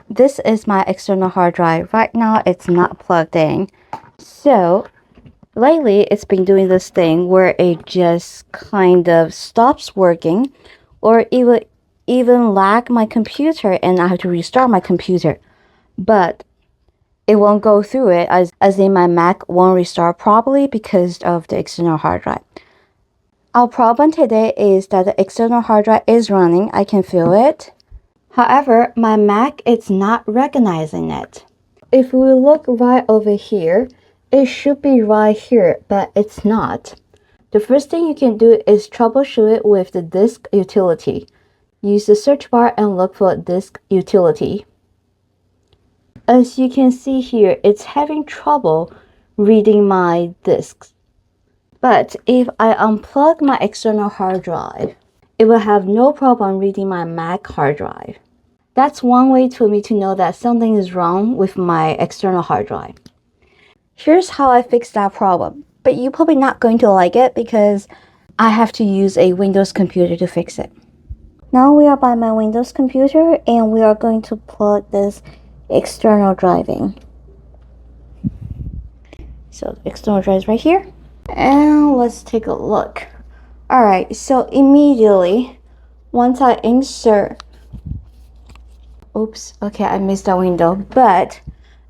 This is my external hard drive. Right now it's not plugged in. So lately it's been doing this thing where it just kind of stops working, or even lag my computer and I have to restart my computer. But it won't go through it, as in my Mac won't restart properly because of the external hard drive. Our problem today is that the external hard drive is running. I can feel it. However, my Mac is not recognizing it. If we look right over here, it should be right here, but it's not. The first thing you can do is troubleshoot it with the disk utility. Use the search bar and look for disk utility. As you can see here, it's having trouble reading my disks. But if I unplug my external hard drive, it will have no problem reading my Mac hard drive. That's one way for me to know that something is wrong with my external hard drive. Here's how I fixed that problem, but you're probably not going to like it because I have to use a Windows computer to fix it. Now we are by my Windows computer and we are going to plug this external drive in. So the external drive is right here. And let's take a look. Alright, so immediately, once I insert, oops, okay, I missed that window, but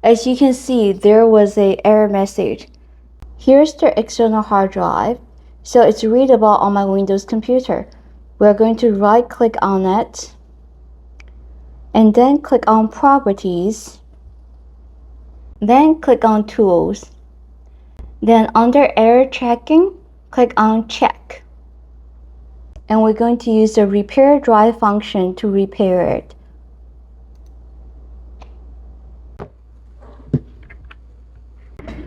as you can see, there was an error message. Here's the external hard drive, so it's readable on my Windows computer. We're going to right click on it, and then click on Properties, then click on Tools. Then under Error Checking, click on Check. And we're going to use the Repair Drive function to repair it.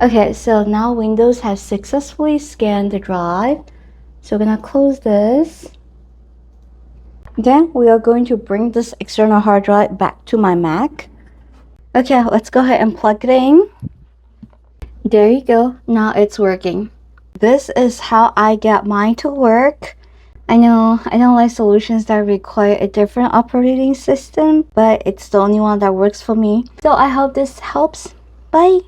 Okay, so now Windows has successfully scanned the drive. So we're gonna close this. Then we are going to bring this external hard drive back to my Mac. Okay, let's go ahead and plug it in. There you go, now it's working. This is how I get mine to work. I know I don't like solutions that require a different operating system, but it's the only one that works for me. So I hope this helps. Bye!